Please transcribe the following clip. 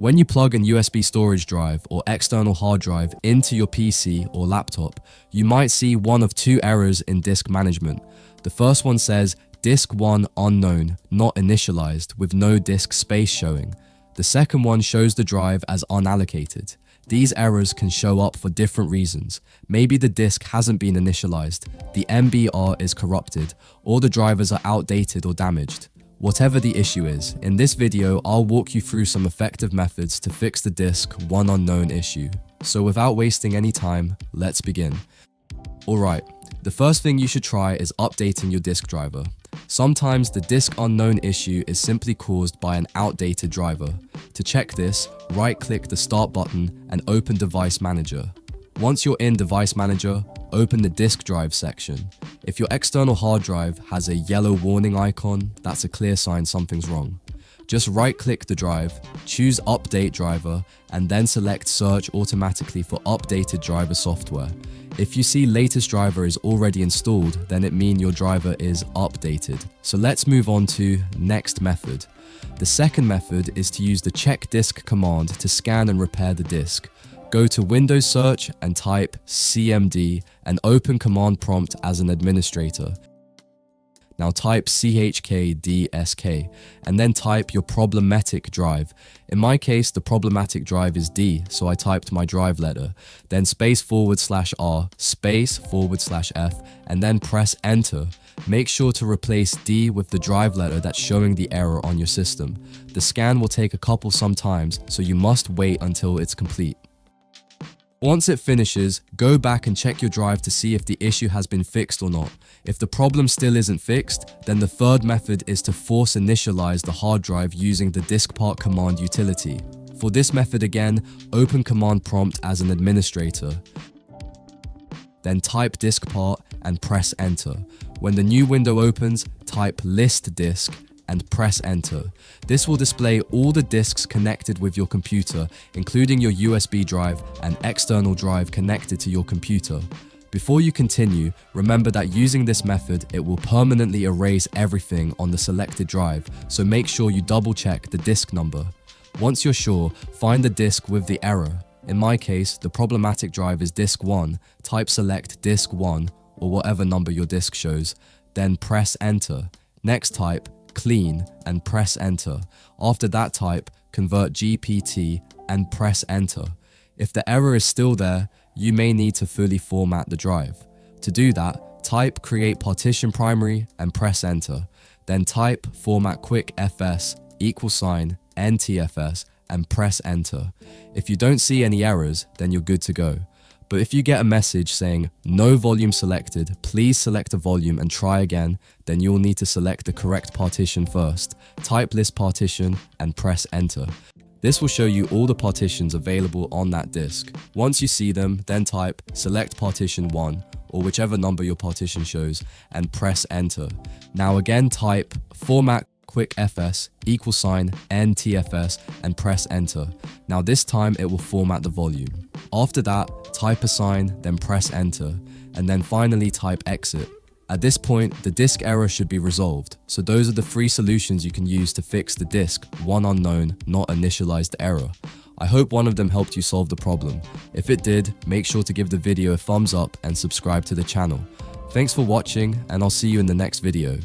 When you plug an USB storage drive or external hard drive into your PC or laptop, you might see one of two errors in disk management. The first one says Disk 1 Unknown Not Initialized with no disk space showing. The second one shows the drive as unallocated. These errors can show up for different reasons. Maybe the disk hasn't been initialized, the MBR is corrupted, or the drivers are outdated or damaged. Whatever the issue is, in this video I'll walk you through some effective methods to fix the Disk 1 Unknown issue. So without wasting any time, let's begin. Alright, the first thing you should try is updating your disk driver. Sometimes the Disk Unknown issue is simply caused by an outdated driver. To check this, right-click the Start button and open Device Manager. Once you're in Device Manager, open the Disk Drive section. If your external hard drive has a yellow warning icon, that's a clear sign something's wrong. Just right-click the drive, choose Update Driver, and then select Search automatically for updated driver software. If you see latest driver is already installed, then it means your driver is updated. So let's move on to next method. The second method is to use the check disk command to scan and repair the disk. Go to Windows Search and type CMD and open command prompt as an administrator. Now type CHKDSK and then type your problematic drive. In my case, the problematic drive is D, so I typed my drive letter, then space/R, space/F, and then press enter. Make sure to replace D with the drive letter that's showing the error on your system. The scan will take a couple sometimes, so you must wait until it's complete. Once it finishes, go back and check your drive to see if the issue has been fixed or not. If the problem still isn't fixed, then the third method is to force initialize the hard drive using the Diskpart command utility. For this method again, open command prompt as an administrator. Then type Diskpart and press enter. When the new window opens, type list disk and press enter. This will display all the disks connected with your computer, including your USB drive and external drive connected to your computer. Before you continue, remember that using this method, it will permanently erase everything on the selected drive, so make sure you double check the disk number. Once you're sure, find the disk with the error. In my case, the problematic drive is disk 1, type select disk 1 or whatever number your disk shows, then press enter. Next type clean and press enter. After that type convert GPT and press enter. If the error is still there, you may need to fully format the drive. To do that, type create partition primary and press enter. Then type format quick fs =NTFS and press enter. If you don't see any errors, then you're good to go. But if you get a message saying no volume selected, please select a volume and try again, then you'll need to select the correct partition first. Type list partition and press enter. This will show you all the partitions available on that disk. Once you see them, then type select partition 1 or whichever number your partition shows and press enter. Now again type format quick fs =NTFS and press enter. Now this time it will format the volume. After that, type a sign, then press enter, and then finally type exit. At this point, the disk error should be resolved. So those are the 3 solutions you can use to fix the Disk 1 Unknown Not Initialized error. I hope one of them helped you solve the problem. If it did, make sure to give the video a thumbs up and subscribe to the channel. Thanks for watching, and I'll see you in the next video.